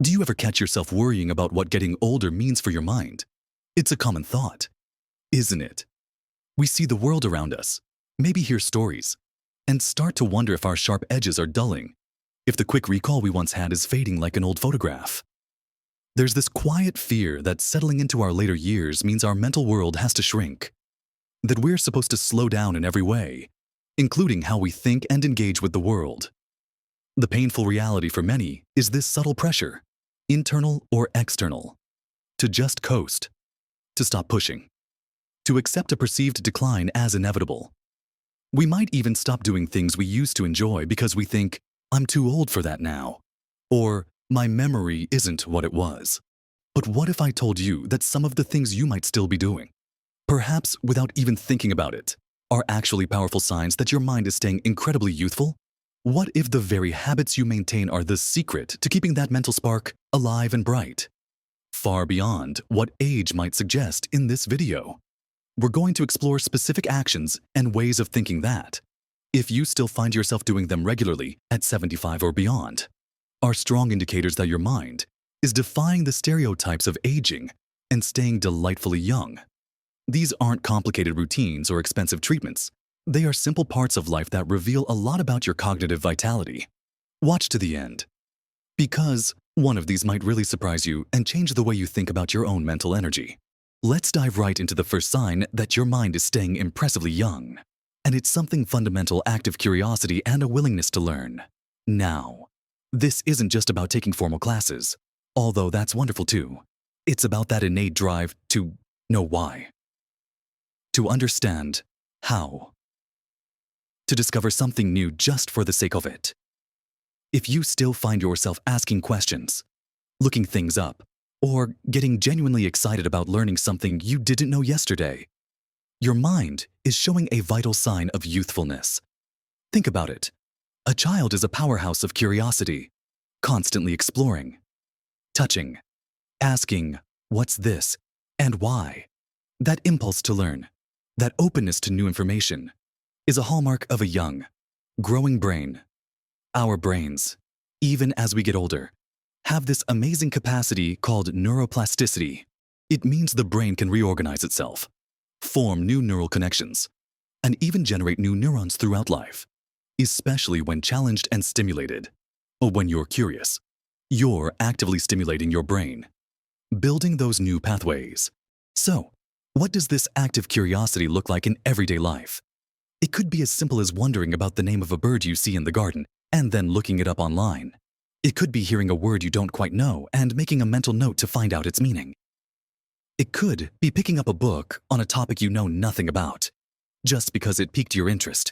Do you ever catch yourself worrying about what getting older means for your mind? It's a common thought, isn't it? We see the world around us, maybe hear stories, and start to wonder if our sharp edges are dulling, if the quick recall we once had is fading like an old photograph. There's this quiet fear that settling into our later years means our mental world has to shrink, that we're supposed to slow down in every way, including how we think and engage with the world. The painful reality for many is this subtle pressure, internal or external, to just coast, to stop pushing, to accept a perceived decline as inevitable. We might even stop doing things we used to enjoy because we think, I'm too old for that now, or my memory isn't what it was. But what if I told you that some of the things you might still be doing, perhaps without even thinking about it, are actually powerful signs that your mind is staying incredibly youthful? What if the very habits you maintain are the secret to keeping that mental spark alive and bright? Far beyond what age might suggest in this video, we're going to explore specific actions and ways of thinking that, if you still find yourself doing them regularly at 75 or beyond, are strong indicators that your mind is defying the stereotypes of aging and staying delightfully young. These aren't complicated routines or expensive treatments. They are simple parts of life that reveal a lot about your cognitive vitality. Watch to the end, because one of these might really surprise you and change the way you think about your own mental energy. Let's dive right into the first sign that your mind is staying impressively young. And it's something fundamental: active curiosity and a willingness to learn. Now, this isn't just about taking formal classes, although that's wonderful too. It's about that innate drive to know why, to understand how, to discover something new just for the sake of it. If you still find yourself asking questions, looking things up, or getting genuinely excited about learning something you didn't know yesterday, your mind is showing a vital sign of youthfulness. Think about it. A child is a powerhouse of curiosity, constantly exploring, touching, asking, "What's this?" and "Why?" That impulse to learn, that openness to new information, is a hallmark of a young, growing brain. Our brains, even as we get older, have this amazing capacity called neuroplasticity. It means the brain can reorganize itself, form new neural connections, and even generate new neurons throughout life, especially when challenged and stimulated. Or when you're curious, you're actively stimulating your brain, building those new pathways. So, what does this active curiosity look like in everyday life? It could be as simple as wondering about the name of a bird you see in the garden and then looking it up online. It could be hearing a word you don't quite know and making a mental note to find out its meaning. It could be picking up a book on a topic you know nothing about, just because it piqued your interest.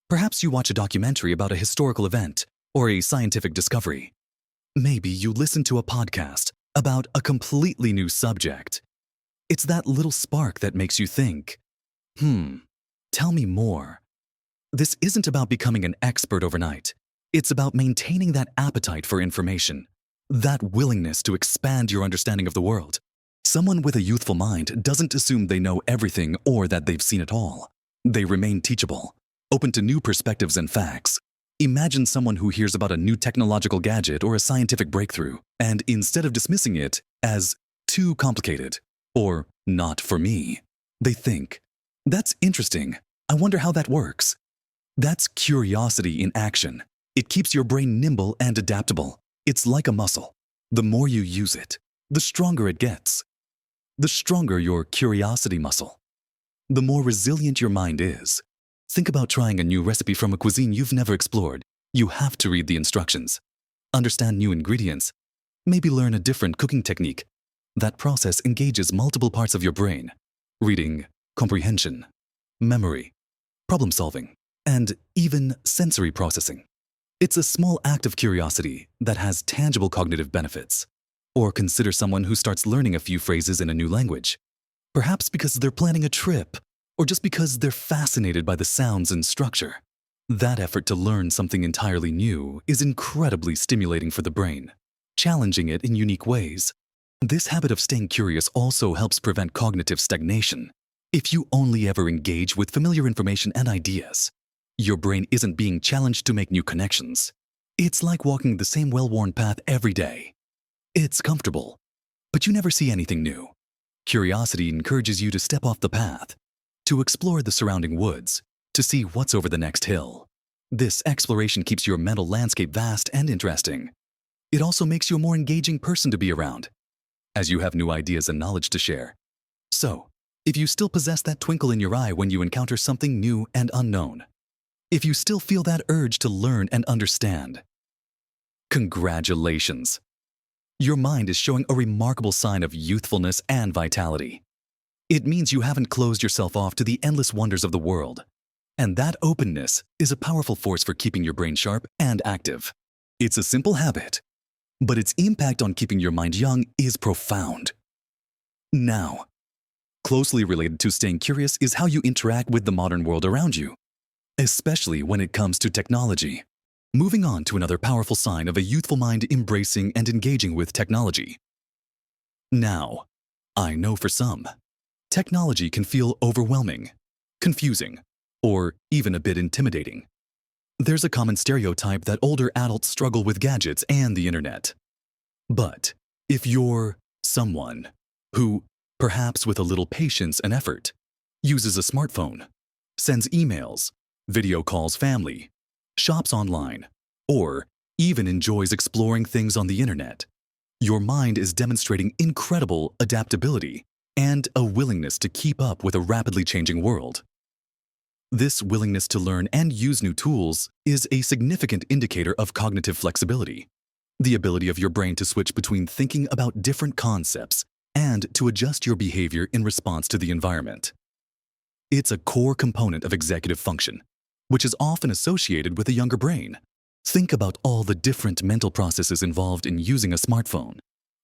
Perhaps you watch a documentary about a historical event or a scientific discovery. Maybe you listen to a podcast about a completely new subject. It's that little spark that makes you think, tell me more. This isn't about becoming an expert overnight. It's about maintaining that appetite for information, that willingness to expand your understanding of the world. Someone with a youthful mind doesn't assume they know everything or that they've seen it all. They remain teachable, open to new perspectives and facts. Imagine someone who hears about a new technological gadget or a scientific breakthrough, and instead of dismissing it as too complicated or not for me, they think, that's interesting. I wonder how that works. That's curiosity in action. It keeps your brain nimble and adaptable. It's like a muscle. The more you use it, the stronger it gets. The stronger your curiosity muscle, the more resilient your mind is. Think about trying a new recipe from a cuisine you've never explored. You have to read the instructions, understand new ingredients, maybe learn a different cooking technique. That process engages multiple parts of your brain: reading, comprehension, memory, problem solving, and even sensory processing. It's a small act of curiosity that has tangible cognitive benefits. Or consider someone who starts learning a few phrases in a new language, perhaps because they're planning a trip, or just because they're fascinated by the sounds and structure. That effort to learn something entirely new is incredibly stimulating for the brain, challenging it in unique ways. This habit of staying curious also helps prevent cognitive stagnation. If you only ever engage with familiar information and ideas, your brain isn't being challenged to make new connections. It's like walking the same well-worn path every day. It's comfortable, but you never see anything new. Curiosity encourages you to step off the path, to explore the surrounding woods, to see what's over the next hill. This exploration keeps your mental landscape vast and interesting. It also makes you a more engaging person to be around, as you have new ideas and knowledge to share. So, if you still possess that twinkle in your eye when you encounter something new and unknown, if you still feel that urge to learn and understand, congratulations! Your mind is showing a remarkable sign of youthfulness and vitality. It means you haven't closed yourself off to the endless wonders of the world. And that openness is a powerful force for keeping your brain sharp and active. It's a simple habit, but its impact on keeping your mind young is profound. Now, closely related to staying curious is how you interact with the modern world around you, especially when it comes to technology. Moving on to another powerful sign of a youthful mind embracing and engaging with technology. Now, I know for some, technology can feel overwhelming, confusing, or even a bit intimidating. There's a common stereotype that older adults struggle with gadgets and the internet. But if you're someone who, perhaps with a little patience and effort, uses a smartphone, sends emails, video calls family, shops online, or even enjoys exploring things on the internet, your mind is demonstrating incredible adaptability and a willingness to keep up with a rapidly changing world. This willingness to learn and use new tools is a significant indicator of cognitive flexibility, the ability of your brain to switch between thinking about different concepts and to adjust your behavior in response to the environment. It's a core component of executive function, which is often associated with a younger brain. Think about all the different mental processes involved in using a smartphone.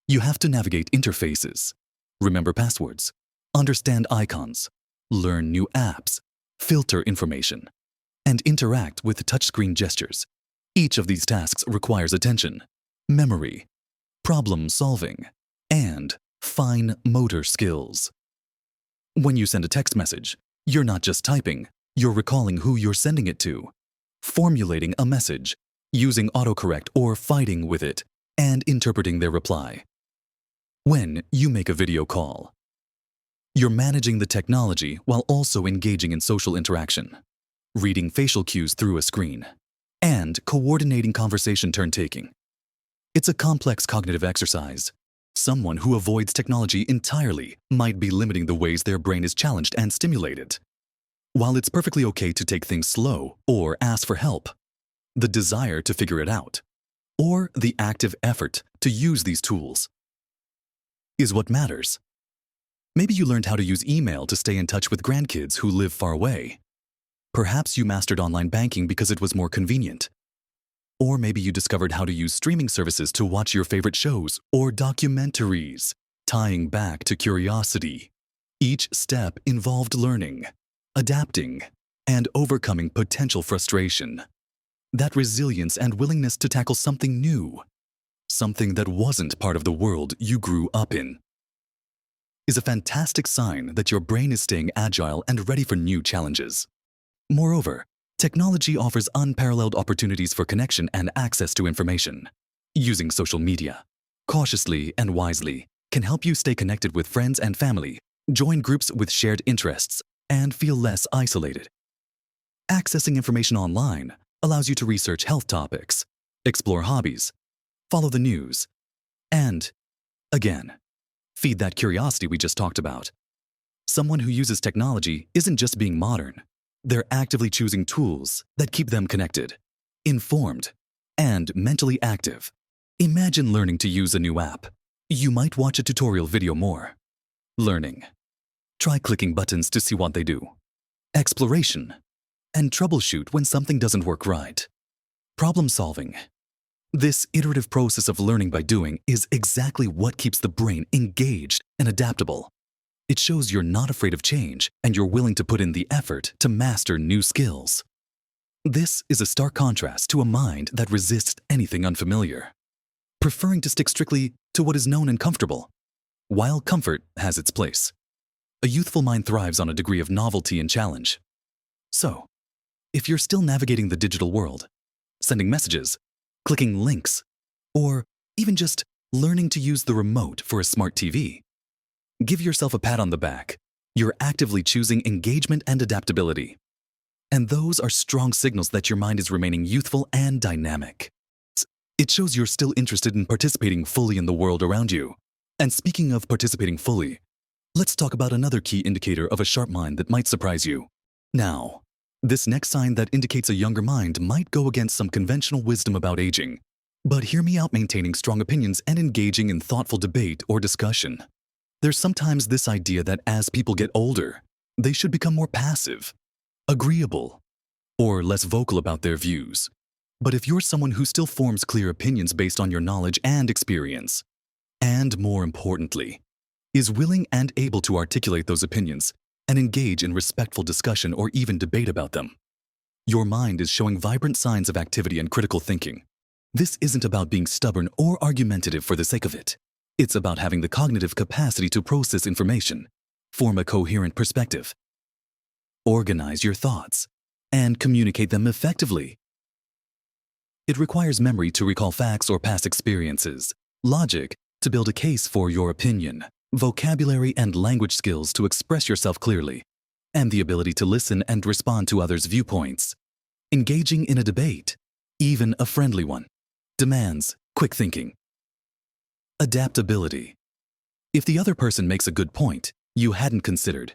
You have to navigate interfaces, remember passwords, understand icons, learn new apps, filter information, and interact with touchscreen gestures. Each of these tasks requires attention, memory, problem solving, and fine motor skills. When you send a text message, you're not just typing, you're recalling who you're sending it to, formulating a message, using autocorrect or fighting with it, and interpreting their reply. When you make a video call, you're managing the technology while also engaging in social interaction, reading facial cues through a screen, and coordinating conversation turn-taking. It's a complex cognitive exercise. Someone who avoids technology entirely might be limiting the ways their brain is challenged and stimulated. While it's perfectly okay to take things slow or ask for help, the desire to figure it out, or the active effort to use these tools, is what matters. Maybe you learned how to use email to stay in touch with grandkids who live far away. Perhaps you mastered online banking because it was more convenient. Or maybe you discovered how to use streaming services to watch your favorite shows or documentaries, tying back to curiosity. Each step involved learning, adapting, and overcoming potential frustration. That resilience and willingness to tackle something new, something that wasn't part of the world you grew up in, is a fantastic sign that your brain is staying agile and ready for new challenges. Moreover, technology offers unparalleled opportunities for connection and access to information. Using social media, cautiously and wisely, can help you stay connected with friends and family, join groups with shared interests, and feel less isolated. Accessing information online allows you to research health topics, explore hobbies, follow the news, and, again, feed that curiosity we just talked about. Someone who uses technology isn't just being modern. They're actively choosing tools that keep them connected, informed, and mentally active. Imagine learning to use a new app. You might watch a tutorial video more. Learning. Try clicking buttons to see what they do. Exploration. And troubleshoot when something doesn't work right. Problem solving. This iterative process of learning by doing is exactly what keeps the brain engaged and adaptable. It shows you're not afraid of change and you're willing to put in the effort to master new skills. This is a stark contrast to a mind that resists anything unfamiliar, preferring to stick strictly to what is known and comfortable, while comfort has its place. A youthful mind thrives on a degree of novelty and challenge. So, if you're still navigating the digital world, sending messages, clicking links, or even just learning to use the remote for a smart TV. Give yourself a pat on the back. You're actively choosing engagement and adaptability. And those are strong signals that your mind is remaining youthful and dynamic. It shows you're still interested in participating fully in the world around you. And speaking of participating fully, let's talk about another key indicator of a sharp mind that might surprise you. Now, this next sign that indicates a younger mind might go against some conventional wisdom about aging. But hear me out: maintaining strong opinions and engaging in thoughtful debate or discussion. There's sometimes this idea that as people get older, they should become more passive, agreeable, or less vocal about their views. But if you're someone who still forms clear opinions based on your knowledge and experience, and more importantly, is willing and able to articulate those opinions and engage in respectful discussion or even debate about them, your mind is showing vibrant signs of activity and critical thinking. This isn't about being stubborn or argumentative for the sake of it. It's about having the cognitive capacity to process information, form a coherent perspective, organize your thoughts, and communicate them effectively. It requires memory to recall facts or past experiences, logic to build a case for your opinion, vocabulary and language skills to express yourself clearly, and the ability to listen and respond to others' viewpoints. Engaging in a debate, even a friendly one, demands quick thinking. Adaptability. If the other person makes a good point you hadn't considered,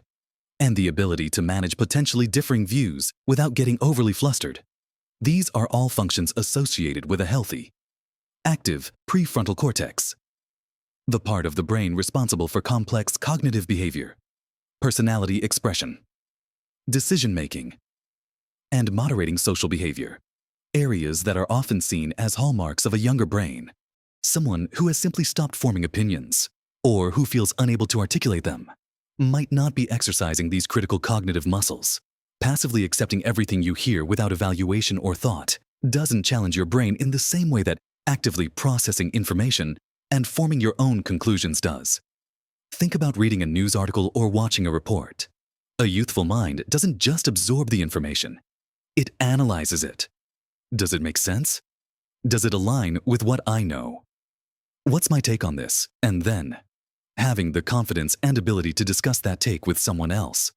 and the ability to manage potentially differing views without getting overly flustered. These are all functions associated with a healthy, active prefrontal cortex, the part of the brain responsible for complex cognitive behavior, personality expression, decision-making, and moderating social behavior, areas that are often seen as hallmarks of a younger brain, someone who has simply stopped forming opinions, or who feels unable to articulate them, might not be exercising these critical cognitive muscles. Passively accepting everything you hear without evaluation or thought doesn't challenge your brain in the same way that actively processing information and forming your own conclusions does. Think about reading a news article or watching a report. A youthful mind doesn't just absorb the information, it analyzes it. Does it make sense? Does it align with what I know? What's my take on this? And then, having the confidence and ability to discuss that take with someone else.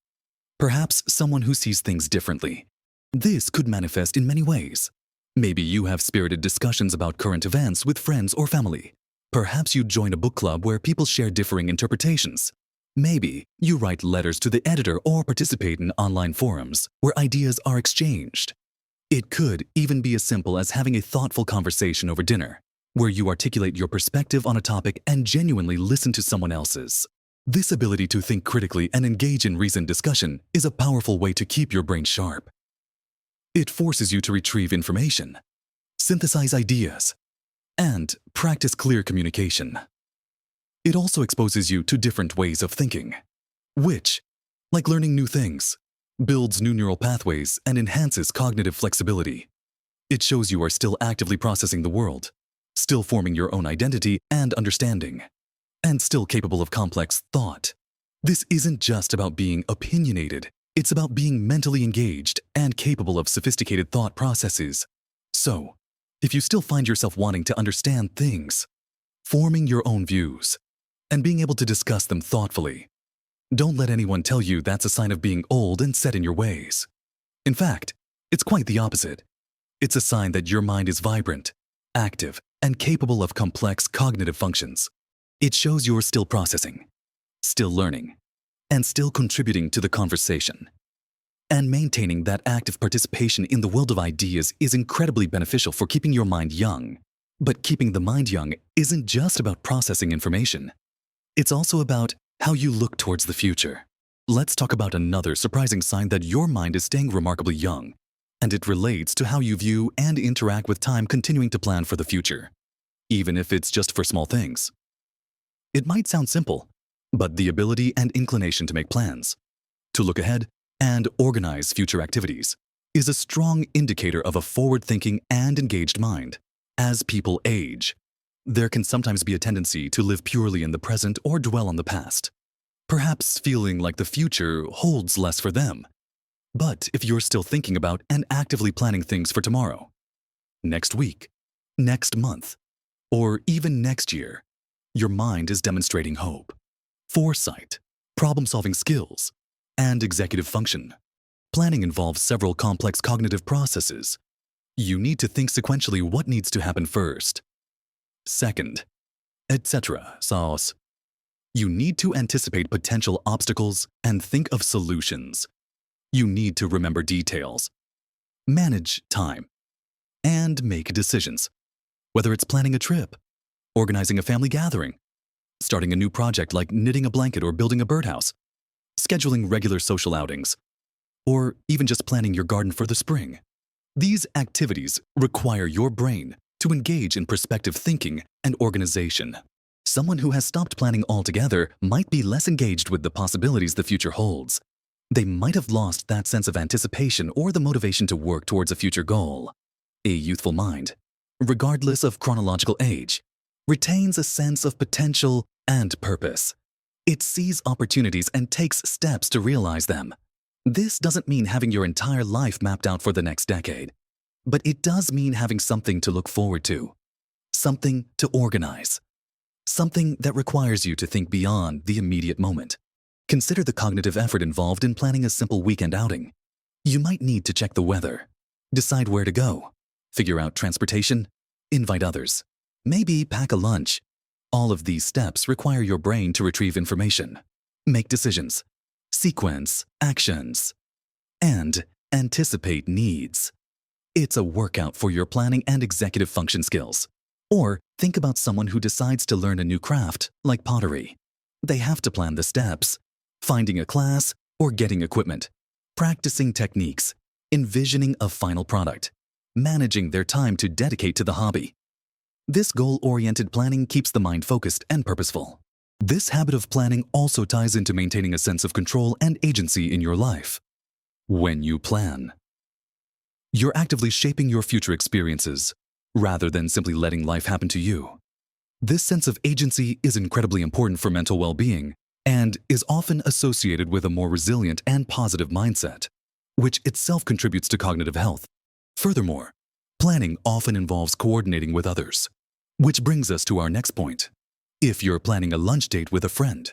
Perhaps someone who sees things differently. This could manifest in many ways. Maybe you have spirited discussions about current events with friends or family. Perhaps you join a book club where people share differing interpretations. Maybe you write letters to the editor or participate in online forums where ideas are exchanged. It could even be as simple as having a thoughtful conversation over dinner, where you articulate your perspective on a topic and genuinely listen to someone else's. This ability to think critically and engage in reasoned discussion is a powerful way to keep your brain sharp. It forces you to retrieve information, synthesize ideas, and practice clear communication. It also exposes you to different ways of thinking, which, like learning new things, builds new neural pathways and enhances cognitive flexibility. It shows you are still actively processing the world, still forming your own identity and understanding, and still capable of complex thought. This isn't just about being opinionated, it's about being mentally engaged and capable of sophisticated thought processes. So, if you still find yourself wanting to understand things, forming your own views, and being able to discuss them thoughtfully, don't let anyone tell you that's a sign of being old and set in your ways. In fact, it's quite the opposite. It's a sign that your mind is vibrant, active, and capable of complex cognitive functions. It shows you're still processing, still learning, and still contributing to the conversation. And maintaining that active participation in the world of ideas is incredibly beneficial for keeping your mind young. But keeping the mind young isn't just about processing information. It's also about how you look towards the future. Let's talk about another surprising sign that your mind is staying remarkably young, and it relates to how you view and interact with time, continuing to plan for the future, even if it's just for small things. It might sound simple, but the ability and inclination to make plans, to look ahead, and organize future activities is a strong indicator of a forward-thinking and engaged mind. As people age, there can sometimes be a tendency to live purely in the present or dwell on the past, perhaps feeling like the future holds less for them. But if you're still thinking about and actively planning things for tomorrow, next week, next month, or even next year, Your mind is demonstrating hope, foresight, problem-solving skills, and executive function. Planning involves several complex cognitive processes. You need to think sequentially what needs to happen first, second, etc. Sauce. You need to anticipate potential obstacles and think of solutions. You need to remember details, manage time, and make decisions. Whether it's planning a trip, organizing a family gathering, starting a new project like knitting a blanket or building a birdhouse, scheduling regular social outings, or even just planning your garden for the spring. These activities require your brain to engage in perspective thinking and organization. Someone who has stopped planning altogether might be less engaged with the possibilities the future holds. They might have lost that sense of anticipation or the motivation to work towards a future goal. A youthful mind, regardless of chronological age, retains a sense of potential and purpose. It sees opportunities and takes steps to realize them. This doesn't mean having your entire life mapped out for the next decade, but it does mean having something to look forward to, something to organize, something that requires you to think beyond the immediate moment. Consider the cognitive effort involved in planning a simple weekend outing. You might need to check the weather, decide where to go, figure out transportation, invite others, maybe pack a lunch. All of these steps require your brain to retrieve information, make decisions, sequence actions, and anticipate needs. It's a workout for your planning and executive function skills. Or think about someone who decides to learn a new craft, like pottery. They have to plan the steps, finding a class or getting equipment, practicing techniques, envisioning a final product, managing their time to dedicate to the hobby. This goal-oriented planning keeps the mind focused and purposeful. This habit of planning also ties into maintaining a sense of control and agency in your life. When you plan, you're actively shaping your future experiences, rather than simply letting life happen to you. This sense of agency is incredibly important for mental well-being and is often associated with a more resilient and positive mindset, which itself contributes to cognitive health. Furthermore, planning often involves coordinating with others, which brings us to our next point. If you're planning a lunch date with a friend,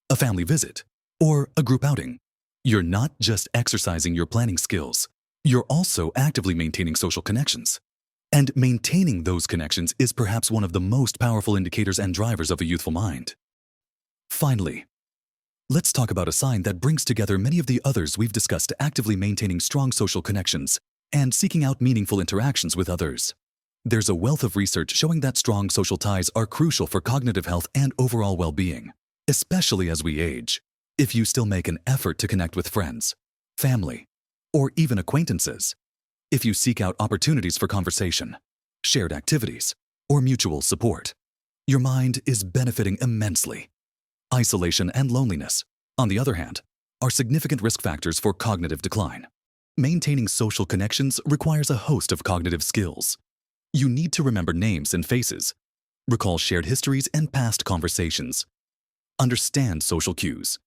a family visit, or a group outing, you're not just exercising your planning skills, you're also actively maintaining social connections. And maintaining those connections is perhaps one of the most powerful indicators and drivers of a youthful mind. Finally, let's talk about a sign that brings together many of the others we've discussed, actively maintaining strong social connections and seeking out meaningful interactions with others. There's a wealth of research showing that strong social ties are crucial for cognitive health and overall well-being, especially as we age. If you still make an effort to connect with friends, family, or even acquaintances, if you seek out opportunities for conversation, shared activities, or mutual support, your mind is benefiting immensely. Isolation and loneliness, on the other hand, are significant risk factors for cognitive decline. Maintaining social connections requires a host of cognitive skills. You need to remember names and faces, recall shared histories and past conversations, understand social cues,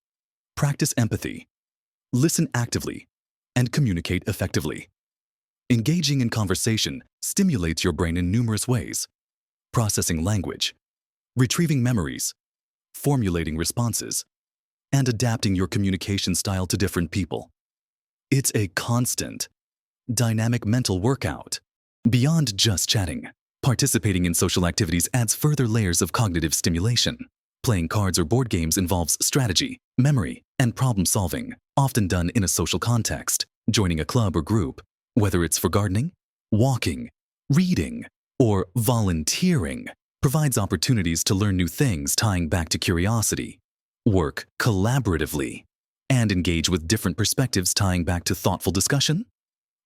practice empathy, listen actively, and communicate effectively. Engaging in conversation stimulates your brain in numerous ways: processing language, retrieving memories, formulating responses, and adapting your communication style to different people. It's a constant, dynamic mental workout. Beyond just chatting, participating in social activities adds further layers of cognitive stimulation. Playing cards or board games involves strategy, memory, and problem solving, often done in a social context. Joining a club or group, whether it's for gardening, walking, reading, or volunteering, provides opportunities to learn new things tying back to curiosity, work collaboratively, and engage with different perspectives tying back to thoughtful discussion.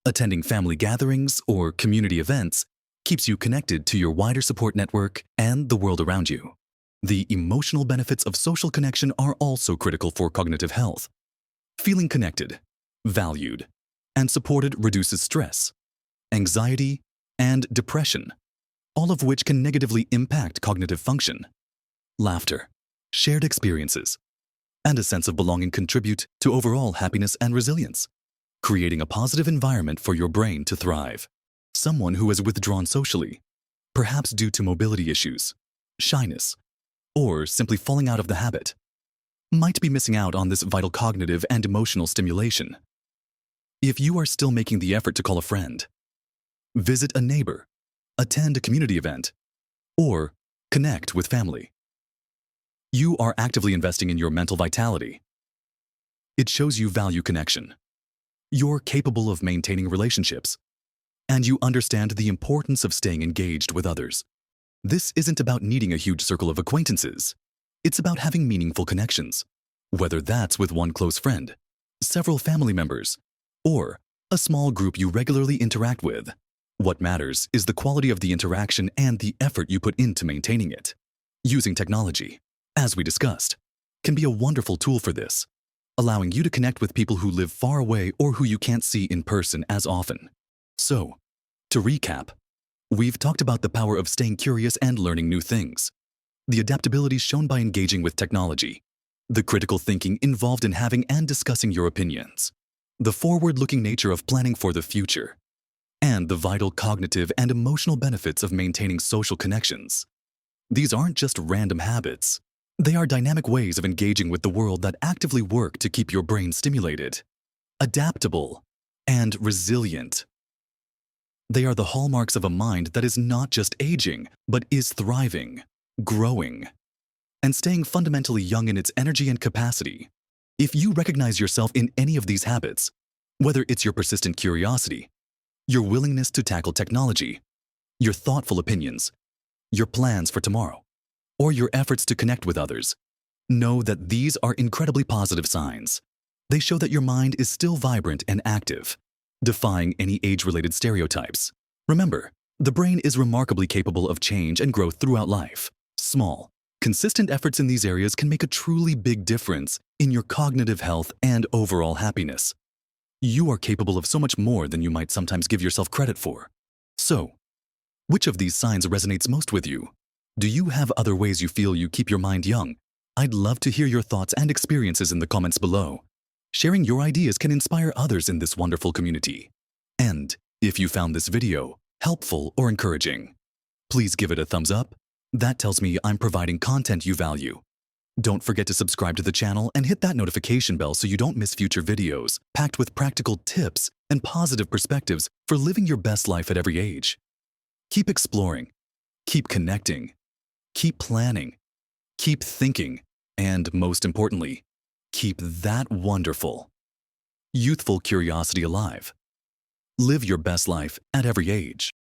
Attending family gatherings or community events keeps you connected to your wider support network and the world around you. The emotional benefits of social connection are also critical for cognitive health. Feeling connected, valued, and supported reduces stress, anxiety, and depression, all of which can negatively impact cognitive function. Laughter, shared experiences, and a sense of belonging contribute to overall happiness and resilience, creating a positive environment for your brain to thrive. Someone who has withdrawn socially, perhaps due to mobility issues, shyness, or simply falling out of the habit, might be missing out on this vital cognitive and emotional stimulation. If you are still making the effort to call a friend, visit a neighbor, attend a community event, or connect with family, you are actively investing in your mental vitality. It shows you value connection. You're capable of maintaining relationships, and you understand the importance of staying engaged with others. This isn't about needing a huge circle of acquaintances. It's about having meaningful connections, whether that's with one close friend, several family members, or a small group you regularly interact with. What matters is the quality of the interaction and the effort you put into maintaining it. Using technology, as we discussed, can be a wonderful tool for this, allowing you to connect with people who live far away or who you can't see in person as often. So, to recap, we've talked about the power of staying curious and learning new things, the adaptability shown by engaging with technology, the critical thinking involved in having and discussing your opinions, the forward-looking nature of planning for the future, and the vital cognitive and emotional benefits of maintaining social connections. These aren't just random habits. They are dynamic ways of engaging with the world that actively work to keep your brain stimulated, adaptable, and resilient. They are the hallmarks of a mind that is not just aging, but is thriving, growing, and staying fundamentally young in its energy and capacity. If you recognize yourself in any of these habits, whether it's your persistent curiosity, your willingness to tackle technology, your thoughtful opinions, your plans for tomorrow, or your efforts to connect with others, know that these are incredibly positive signs. They show that your mind is still vibrant and active, defying any age-related stereotypes. Remember, the brain is remarkably capable of change and growth throughout life. Small, consistent efforts in these areas can make a truly big difference in your cognitive health and overall happiness. You are capable of so much more than you might sometimes give yourself credit for. So, which of these signs resonates most with you? Do you have other ways you feel you keep your mind young? I'd love to hear your thoughts and experiences in the comments below. Sharing your ideas can inspire others in this wonderful community. And if you found this video helpful or encouraging, please give it a thumbs up. That tells me I'm providing content you value. Don't forget to subscribe to the channel and hit that notification bell so you don't miss future videos packed with practical tips and positive perspectives for living your best life at every age. Keep exploring, keep connecting, keep planning, keep thinking, and most importantly, keep that wonderful, youthful curiosity alive. Live your best life at every age.